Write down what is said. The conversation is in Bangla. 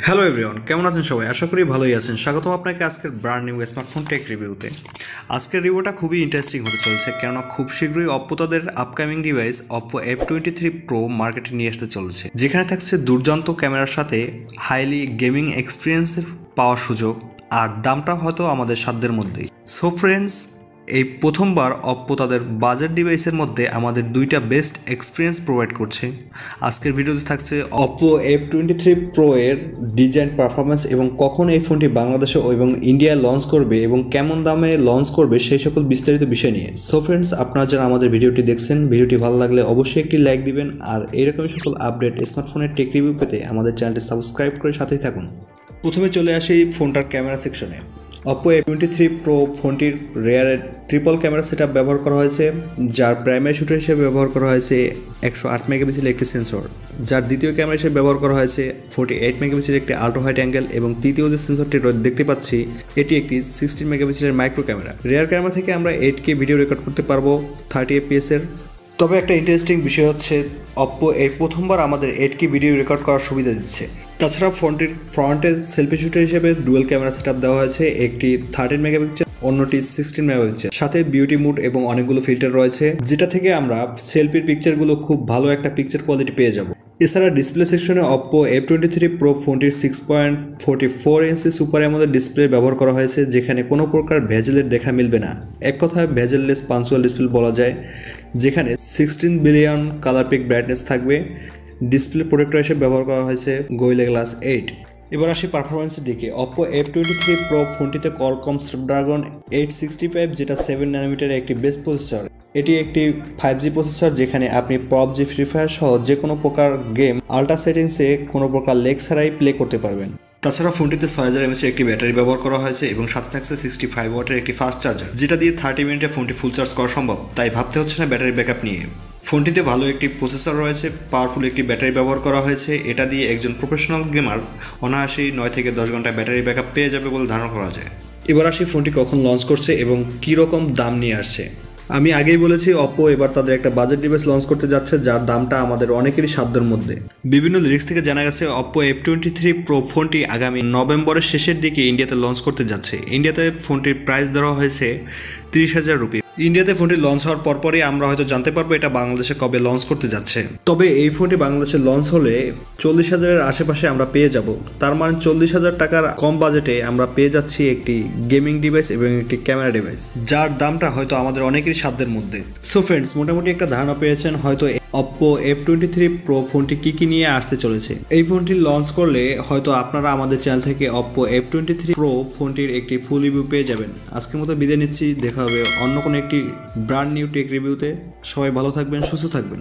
হ্যালো এভরিওয়ান, কেমন আছেন সবাই? আশা করি ভালোই আছেন। স্বাগতম আপনাকে আজকের ব্র্যান্ড নিউ স্মার্টফোন টেক রিভিউতে। আজকের রিভিউটা খুবই ইন্টারেস্টিং হতে চলেছে, কেননা খুব শীঘ্রই অপ্পো তাদের upcoming device Oppo F23 Pro মার্কেটে নিয়ে আসতে চলেছে, যেখানে থাকছে দুর্দান্ত ক্যামেরার সাথে হাইলি গেমিং এক্সপিরিয়েন্স পাওয়ার সুযোগ, আর দামটা হয়তো আমাদের সাধ্যের মধ্যেই। সো ফ্রেন্ডস, এই প্রথমবার অপ্পো তাদের বাজেট ডিভাইসের মধ্যে আমাদের দুইটা বেস্ট এক্সপিরিয়েন্স প্রোভাইড করছে। আজকের ভিডিওতে থাকছে অপ্পো F23 Pro এর ডিজাইন, পারফরমেন্স এবং কখন এই ফোনটি বাংলাদেশে এবং ইন্ডিয়ায় লঞ্চ করবে এবং কেমন দামে লঞ্চ করবে সেই সকল বিস্তারিত বিষয় নিয়ে। সো ফ্রেন্ডস, আপনারা যারা আমাদের ভিডিওটি দেখছেন, ভিডিওটি ভালো লাগলে অবশ্যই একটি লাইক দিবেন, আর এইরকমই সকল আপডেট স্মার্টফোনের টেক রিভিউ পেতে আমাদের চ্যানেলটি সাবস্ক্রাইব করে সাথেই থাকুন। প্রথমে চলে আসি ফোনটার ক্যামেরা সেকশনে। অপ্পো F23 Pro ফোনটির রেয়ার ট্রিপল ক্যামেরা সেটআপ ব্যবহার করা হয়েছে, যার প্রাইমারি শুটার হিসেবে ব্যবহার করা হয়েছে 108 মেগাপিক্সেল একটি সেন্সর, যার দ্বিতীয় ক্যামেরা হিসেবে ব্যবহার করা হয়েছে 48 মেগাপিক্সেল একটি আল্ট্রা হোয়াইড অ্যাঙ্গেল, এবং তৃতীয় যে সেন্সরটি দেখতে পাচ্ছি এটি একটি 16 মেগাপিক্সেলের মাইক্রো ক্যামেরা। রেয়ার ক্যামেরা থেকে আমরা 8K ভিডিও রেকর্ড করতে পারবো 30 FPS এর। তবে একটা ইন্টারেস্টিং বিষয় হচ্ছে অপ্পো এই প্রথমবার আমাদের 8K ভিডিও রেকর্ড করার সুবিধা দিচ্ছে। তাছাড়া ফোনটির ফ্রন্টের সেলফি শুটার হিসেবে ডুয়েল ক্যামেরা সেটআপ দেওয়া হয়েছে, একটি 13 মেগাপিক্সেল, অন্যটি 16 মেগাপিক্সেল, সাথে বিউটি মুড এবং অনেকগুলো ফিল্টার রয়েছে, যেটা থেকে আমরা সেলফির পিকচারগুলো খুব ভালো একটা পিকচার কোয়ালিটি পেয়ে যাব। এছাড়া ডিসপ্লে সেকশনে অপ্পো F23 Pro ফোনটির 6.44 ইঞ্চি সুপার অ্যামোলেড ডিসপ্লে ব্যবহার করা হয়েছে, যেখানে কোনো প্রকার ভেজেলের দেখা মিলবে না। এক কথায় ভেজেললেস পাঞ্চুয়াল ডিসপ্লে বলা যায়, যেখানে 16 বিলিয়ন কালার পিক ব্রাইটনেস থাকবে। ডিসপ্লে প্রোটেক্টর হিসেবে ব্যবহার করা হয়েছে গোরিলা গ্লাস 8। এবার আসি পারফরমেন্সের দিকে। অপ্পো F23 Pro ফোনটিতে কোয়ালকম স্ন্যাপড্রাগন 865, যেটা 7 ন্যানোমিটারের একটি বেস্ট প্রসেসর। এটি একটি 5G প্রসেসর, যেখানে আপনি PUBG, ফ্রি ফায়ার সহ যে কোনো প্রকার গেম আল্ট্রা সেটিংসে কোনো প্রকার লেগ ছাড়াই প্লে করতে পারবেন। তাছাড়া ফোনটিতে 6000 mAh একটি ব্যাটারি ব্যবহার করা হয়েছে এবং সাথে থাকছে 65 ওয়াটের একটি ফাস্ট চার্জার, যেটা দিয়ে 30 মিনিটে ফোনটি ফুল চার্জ করা সম্ভব, তাই ভাবতে হচ্ছে না ব্যাটারি ব্যাকআপ নিয়ে। ফোনটিতে ভালো একটি প্রসেসর রয়েছে, পাওয়ারফুল একটি ব্যাটারি ব্যবহার করা হয়েছে। এটা দিয়ে একজন প্রফেশনাল গেমার অনায়াসেই 9 থেকে 10 ঘন্টা ব্যাটারি ব্যাকআপ পেয়ে যাবে বলে ধারণা করা যায়। এবার আসি ফোনটি কখন লঞ্চ করছে এবং কী রকম দাম নিয়ে আসছে। আমি আগেই বলেছি অপ্পো এবার তাদের একটা বাজেট ডিভাইস লঞ্চ করতে যাচ্ছে, যার দামটা আমাদের অনেকেরই সাধ্যের মধ্যে। বিভিন্ন লিরিক্স থেকে জানা গেছে অপ্পো F23 Pro ফোনটি আগামী নভেম্বরের শেষের দিকে ইন্ডিয়াতে লঞ্চ করতে যাচ্ছে। ইন্ডিয়াতে ফোনটির প্রাইস ধরা হয়েছে 30,000 রুপি। ইন্ডিয়াতে ফোনটি লঞ্চ হওয়ার পরপরই আমরা হয়তো জানতে পারবো এটা বাংলাদেশে কবে লঞ্চ করতে যাচ্ছে। তবে এই ফোনটি বাংলাদেশে লঞ্চ হলে 40,000-এর আশেপাশে আমরা পেয়ে যাব। তার মানে 40,000 টাকার কম বাজেটে আমরা পেয়ে যাচ্ছি একটি গেমিং ডিভাইস এবং একটি ক্যামেরা ডিভাইস, যার দামটা হয়তো আমাদের অনেকেরই সাধ্যের মধ্যে। সো ফ্রেন্ডস, মোটামুটি একটা ধারণা পেয়েছেন হয়তো অপ্পো F23 Pro ফোনটি কী নিয়ে আসতে চলেছে। এই ফোনটি লঞ্চ করলে হয়তো আপনারা আমাদের চ্যানেল থেকে অপ্পো F23 Pro ফোনটির একটি ফুল রিভিউ পেয়ে যাবেন। আজকের মতো বিদায় নিচ্ছি, দেখা হবে অন্য কোনো একটি ব্র্যান্ড নিউ টেক রিভিউতে। সবাই ভালো থাকবেন, সুস্থ থাকবেন।